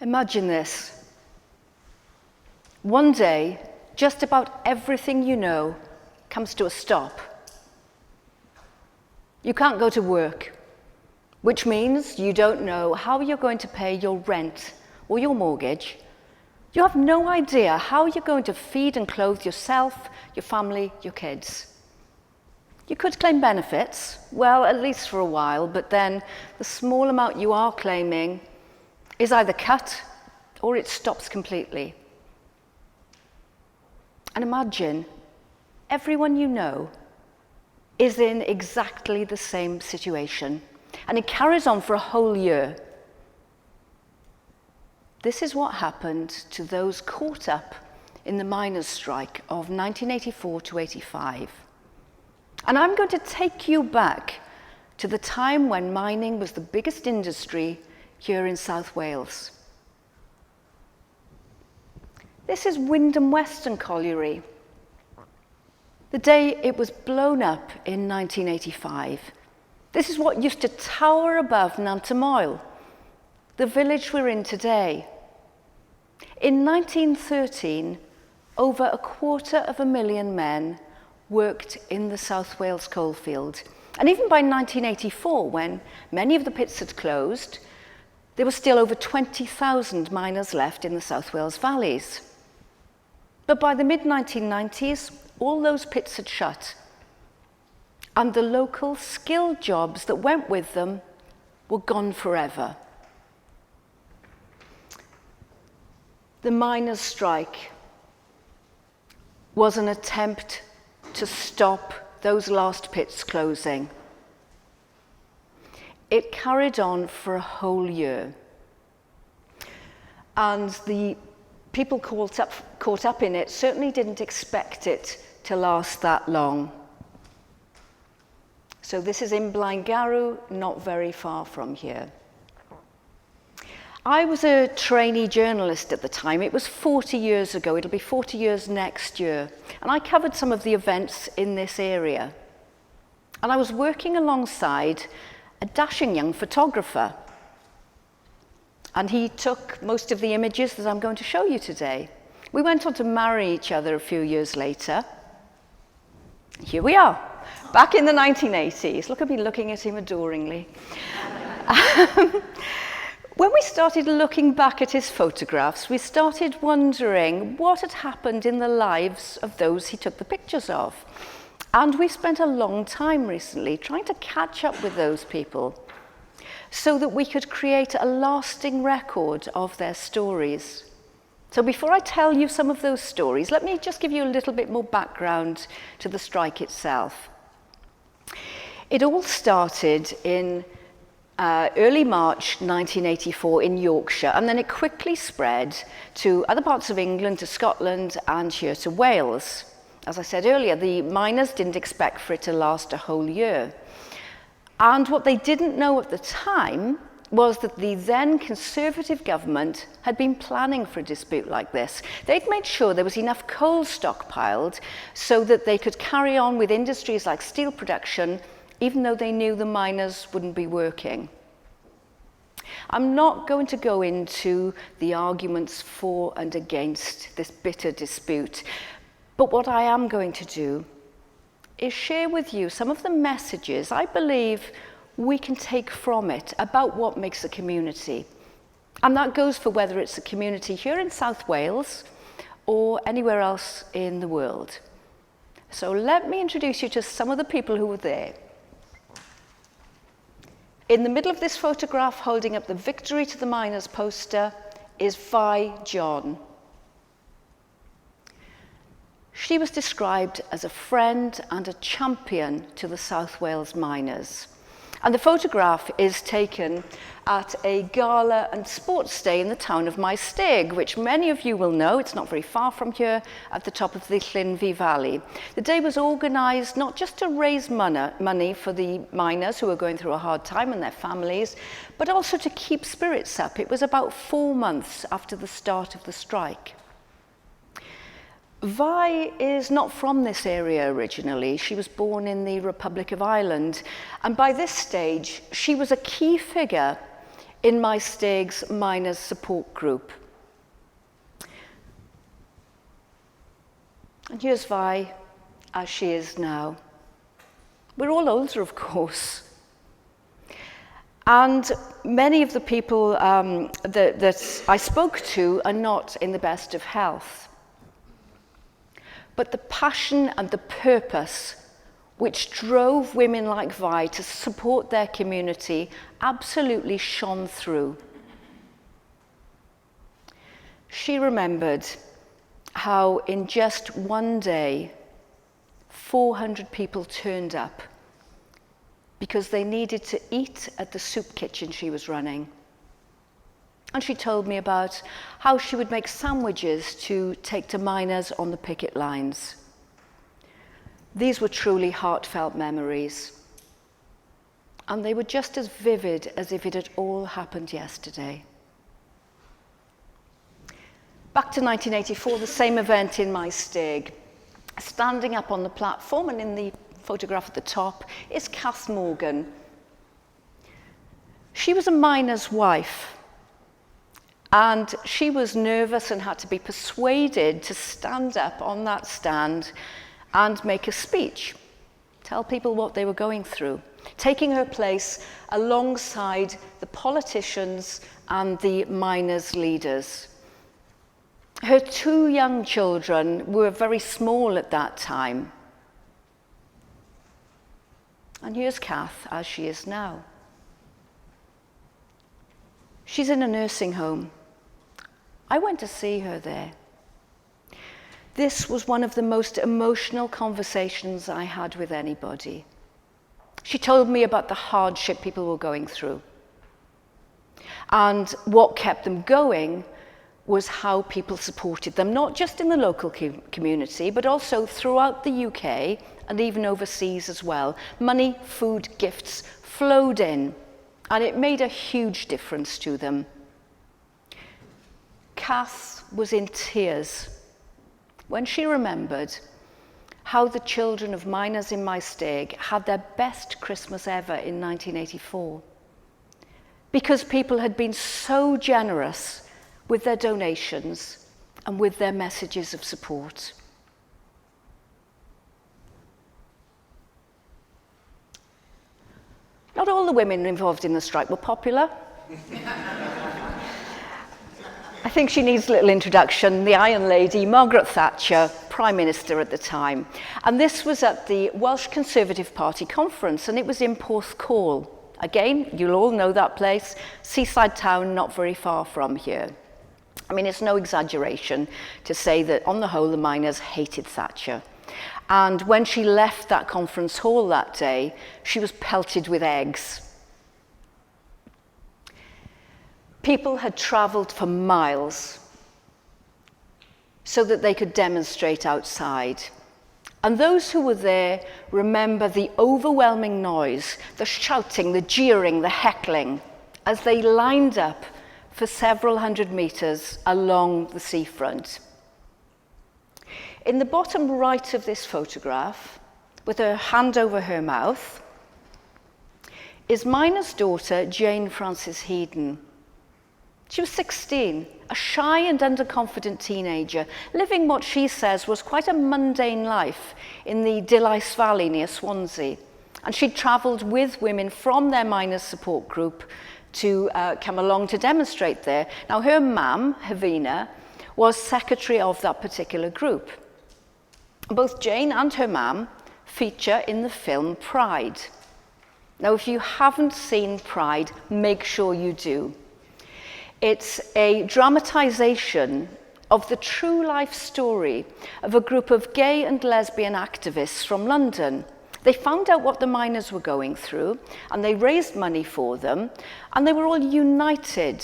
Imagine this. One day, just about everything you know comes to a stop. You can't go to work, which means you don't know how you're going to pay your rent or your mortgage. You have no idea how you're going to feed and clothe yourself, your family, your kids. You could claim benefits, well, at least for a while, but then the small amount you are claiming is either cut or it stops completely. And imagine everyone you know is in exactly the same situation, and it carries on for a whole year. This is what happened to those caught up in the miners' strike of 1984 to 85. And I'm going to take you back to the time when mining was the biggest industry here in South Wales. This is Wyndham Western Colliery. The day it was blown up in 1985. This is what used to tower above Nantymoel, the village we're in today. In 1913, over 250,000 men worked in the South Wales coalfield. And even by 1984, when many of the pits had closed, there were still over 20,000 miners left in the South Wales valleys. But by the mid-1990s, all those pits had shut, and the local skilled jobs that went with them were gone forever. The miners' strike was an attempt to stop those last pits closing. It carried on for a whole year. And the people caught up in it certainly didn't expect it to last that long. So this is in Blaengarw, not very far from here. I was a trainee journalist at the time. It was 40 years ago. It'll be 40 years next year. And I covered some of the events in this area. And I was working alongside a dashing young photographer. And he took most of the images that I'm going to show you today. We went on to marry each other a few years later. Here we are, back in the 1980s. Look at me looking at him adoringly. When we started looking back at his photographs, we started wondering what had happened in the lives of those he took the pictures of. And we've spent a long time recently trying to catch up with those people so that we could create a lasting record of their stories. So before I tell you some of those stories, let me just give you a little bit more background to the strike itself. It all started in early March 1984 in Yorkshire, and then it quickly spread to other parts of England, to Scotland, and here to Wales. As I said earlier, the miners didn't expect for it to last a whole year. And what they didn't know at the time was that the then Conservative government had been planning for a dispute like this. They'd made sure there was enough coal stockpiled so that they could carry on with industries like steel production, even though they knew the miners wouldn't be working. I'm not going to go into the arguments for and against this bitter dispute, but what I am going to do is share with you some of the messages I believe we can take from it about what makes a community. And that goes for whether it's a community here in South Wales or anywhere else in the world. So let me introduce you to some of the people who were there. In the middle of this photograph, holding up the Victory to the Miners poster, is Vi John. She was described as a friend and a champion to the South Wales miners. And the photograph is taken at a gala and sports day in the town of Maesteg, which many of you will know. It's not very far from here, at the top of the Llynfi Valley. The day was organised not just to raise money for the miners who were going through a hard time and their families, but also to keep spirits up. It was about 4 months after the start of the strike. Vi is not from this area originally. She was born in the Republic of Ireland, and by this stage she was a key figure in my Steg's miners support group. And here's Vi as she is now. We're all older, of course. And many of the people that I spoke to are not in the best of health. But the passion and the purpose which drove women like Vi to support their community absolutely shone through. She remembered how in just one day, 400 people turned up because they needed to eat at the soup kitchen she was running. And she told me about how she would make sandwiches to take to miners on the picket lines. These were truly heartfelt memories. And they were just as vivid as if it had all happened yesterday. Back to 1984, the same event in my Steg. Standing up on the platform, and in the photograph at the top, is Kath Morgan. She was a miner's wife, and she was nervous and had to be persuaded to stand up on that stand and make a speech, tell people what they were going through, taking her place alongside the politicians and the miners' leaders. Her 2 young children were very small at that time. And here's Kath as she is now. She's in a nursing home. I went to see her there. This was one of the most emotional conversations I had with anybody. She told me about the hardship people were going through. And what kept them going was how people supported them, not just in the local community, but also throughout the UK and even overseas as well. Money, food, gifts flowed in, and it made a huge difference to them. Kath was in tears when she remembered how the children of miners in my Steg had their best Christmas ever in 1984, because people had been so generous with their donations and with their messages of support. Not all the women involved in the strike were popular. I think she needs a little introduction. The Iron Lady, Margaret Thatcher, Prime Minister at the time. And this was at the Welsh Conservative Party conference, and it was in Porthcawl. Again, you'll all know that place, seaside town not very far from here. I mean, it's no exaggeration to say that on the whole, the miners hated Thatcher. And when she left that conference hall that day, she was pelted with eggs. People had travelled for miles so that they could demonstrate outside. And those who were there remember the overwhelming noise, the shouting, the jeering, the heckling, as they lined up for several hundred meters along the seafront. In the bottom right of this photograph, with her hand over her mouth, is miner's daughter, Jane Frances Headon. She was 16, a shy and underconfident teenager, living what she says was quite a mundane life in the Demise Valley near Swansea. And she'd travelled with women from their miners' support group to come along to demonstrate there. Now, her mum, Havina, was secretary of that particular group. Both Jane and her mum feature in the film Pride. Now, if you haven't seen Pride, make sure you do. It's a dramatisation of the true life story of a group of gay and lesbian activists from London. They found out what the miners were going through, and they raised money for them, and they were all united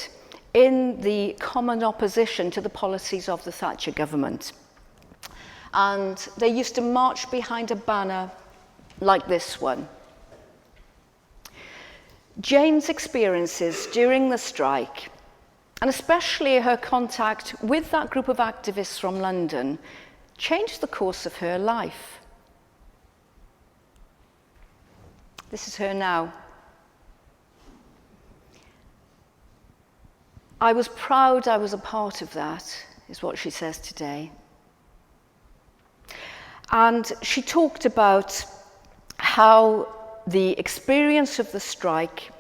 in the common opposition to the policies of the Thatcher government. And they used to march behind a banner like this one. Jane's experiences during the strike, and especially her contact with that group of activists from London, changed the course of her life. This is her now. I was proud I was a part of that, is what she says today. And she talked about how the experience of the strike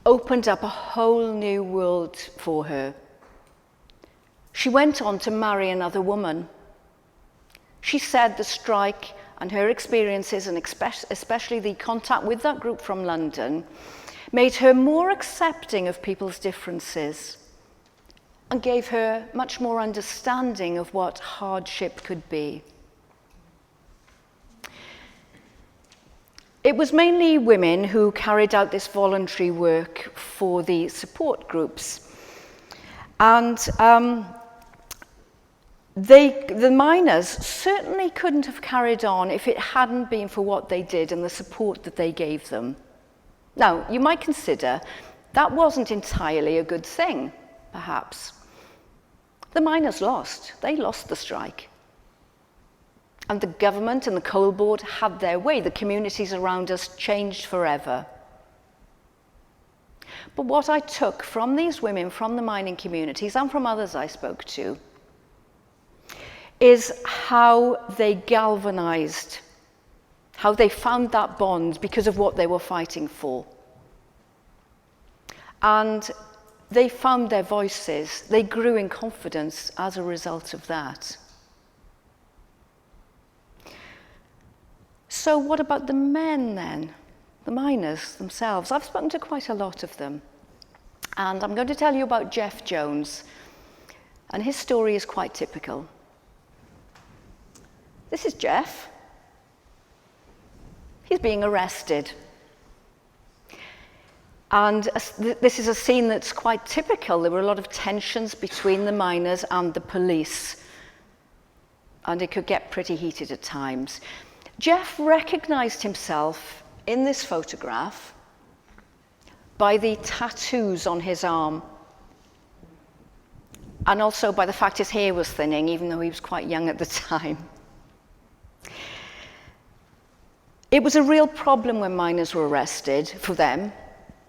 opened up a whole new world for her. She went on to marry another woman. She said the strike and her experiences, and especially the contact with that group from London, made her more accepting of people's differences and gave her much more understanding of what hardship could be. It was mainly women who carried out this voluntary work for the support groups. And the miners certainly couldn't have carried on if it hadn't been for what they did and the support that they gave them. Now, you might consider that wasn't entirely a good thing, perhaps. The miners lost. They lost the strike. And the government and the coal board had their way. The communities around us changed forever. But what I took from these women, from the mining communities, and from others I spoke to, is how they galvanized, how they found that bond because of what they were fighting for. And they found their voices. They grew in confidence as a result of that. So what about the men then? The miners themselves? I've spoken to quite a lot of them. And I'm going to tell you about Jeff Jones. And his story is quite typical. This is Jeff. He's being arrested. And this is a scene that's quite typical. There were a lot of tensions between the miners and the police. And it could get pretty heated at times. Jeff recognized himself in this photograph by the tattoos on his arm, and also by the fact his hair was thinning, even though he was quite young at the time. It was a real problem when miners were arrested for them,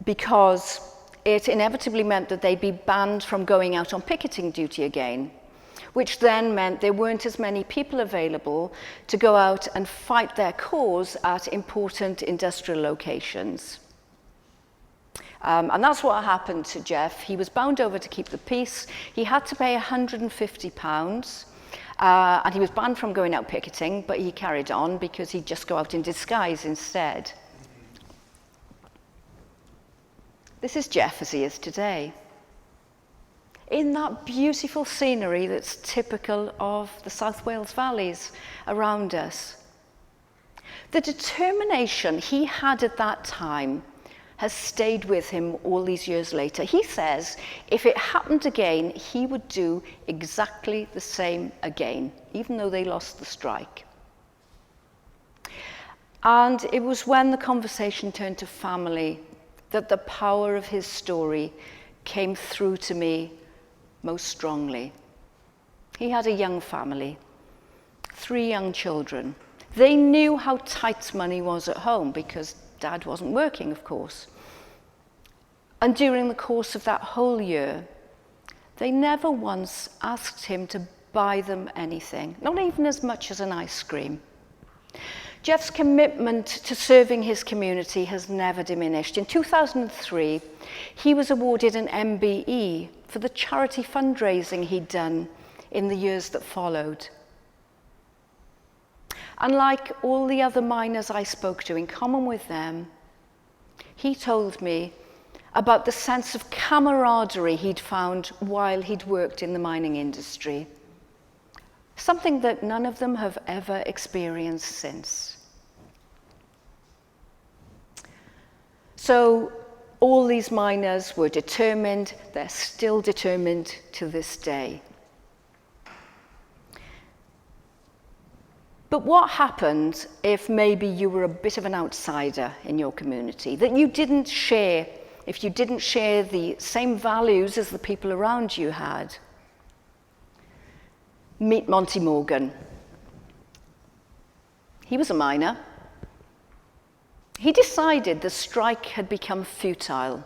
because it inevitably meant that they'd be banned from going out on picketing duty again, which then meant there weren't as many people available to go out and fight their cause at important industrial locations. And that's what happened to Jeff. He was bound over to keep the peace. He had to pay £150, and he was banned from going out picketing, but he carried on because he'd just go out in disguise instead. This is Jeff as he is today, in that beautiful scenery that's typical of the South Wales valleys around us. The determination he had at that time has stayed with him all these years later. He says if it happened again, he would do exactly the same again, even though they lost the strike. And it was when the conversation turned to family that the power of his story came through to me most strongly. He had a young family, 3 young children. They knew how tight money was at home because Dad wasn't working, of course. And during the course of that whole year, they never once asked him to buy them anything, not even as much as an ice cream. Jeff's commitment to serving his community has never diminished. In 2003, he was awarded an MBE for the charity fundraising he'd done in the years that followed. And like all the other miners I spoke to, in common with them, he told me about the sense of camaraderie he'd found while he'd worked in the mining industry. Something that none of them have ever experienced since. So all these miners were determined, they're still determined to this day. But what happened if maybe you were a bit of an outsider in your community, that you didn't share, if you didn't share the same values as the people around you had? Meet Monty Morgan. He was a miner. He decided the strike had become futile.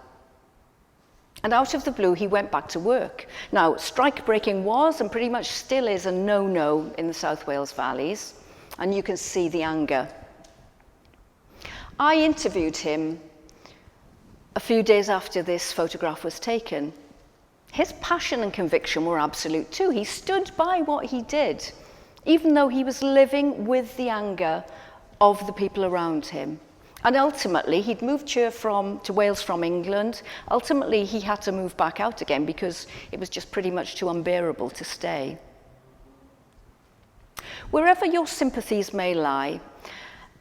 And out of the blue, he went back to work. Now, strike breaking was and pretty much still is a no-no in the South Wales valleys, and you can see the anger. I interviewed him a few days after this photograph was taken. His passion and conviction were absolute too. He stood by what he did, even though he was living with the anger of the people around him. And ultimately, he'd moved here to Wales from England. Ultimately, he had to move back out again because it was just pretty much too unbearable to stay. Wherever your sympathies may lie,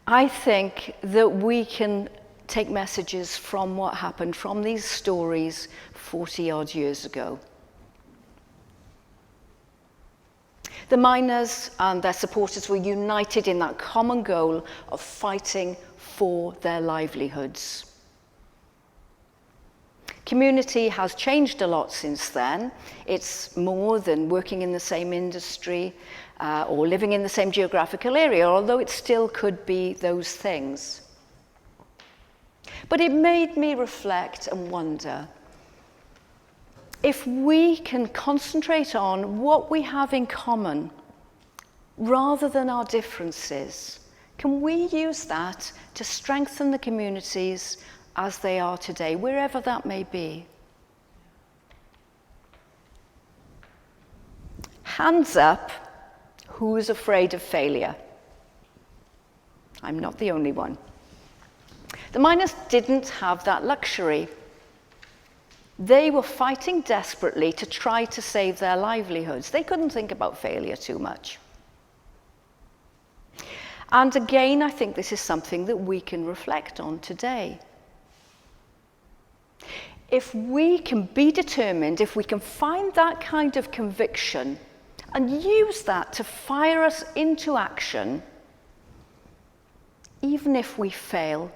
I think that we can take messages from what happened, from these stories 40-odd years ago. The miners and their supporters were united in that common goal of fighting for their livelihoods. Community has changed a lot since then. It's more than working in the same industry or living in the same geographical area, although it still could be those things. But it made me reflect and wonder, if we can concentrate on what we have in common rather than our differences, can we use that to strengthen the communities as they are today, wherever that may be? Hands up, who's afraid of failure? I'm not the only one. The miners didn't have that luxury. They were fighting desperately to try to save their livelihoods. They couldn't think about failure too much. And again, I think this is something that we can reflect on today. If we can be determined, if we can find that kind of conviction and use that to fire us into action, even if we fail,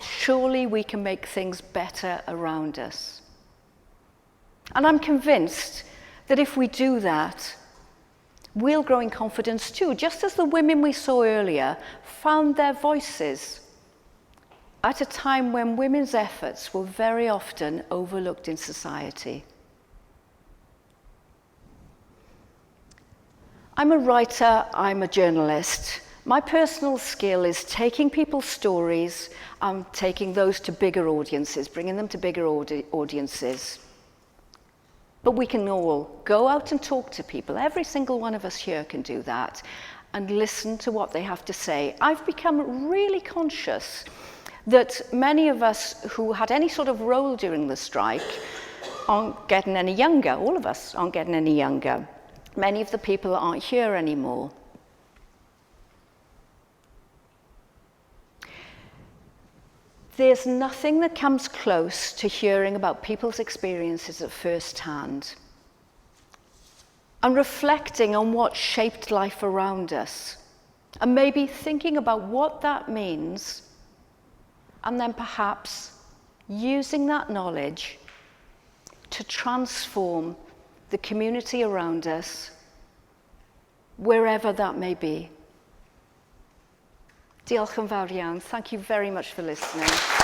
surely we can make things better around us. And I'm convinced that if we do that, we'll grow in confidence too, just as the women we saw earlier found their voices at a time when women's efforts were very often overlooked in society. I'm a writer, I'm a journalist. My personal skill is taking people's stories and taking those to bigger audiences, bringing them to bigger audiences. But we can all go out and talk to people. Every single one of us here can do that and listen to what they have to say. I've become really conscious that many of us who had any sort of role during the strike aren't getting any younger. All of us aren't getting any younger. Many of the people aren't here anymore. There's nothing that comes close to hearing about people's experiences at first hand and reflecting on what shaped life around us and maybe thinking about what that means and then perhaps using that knowledge to transform the community around us, wherever that may be. Diolch yn fawr iawn. Thank you very much for listening.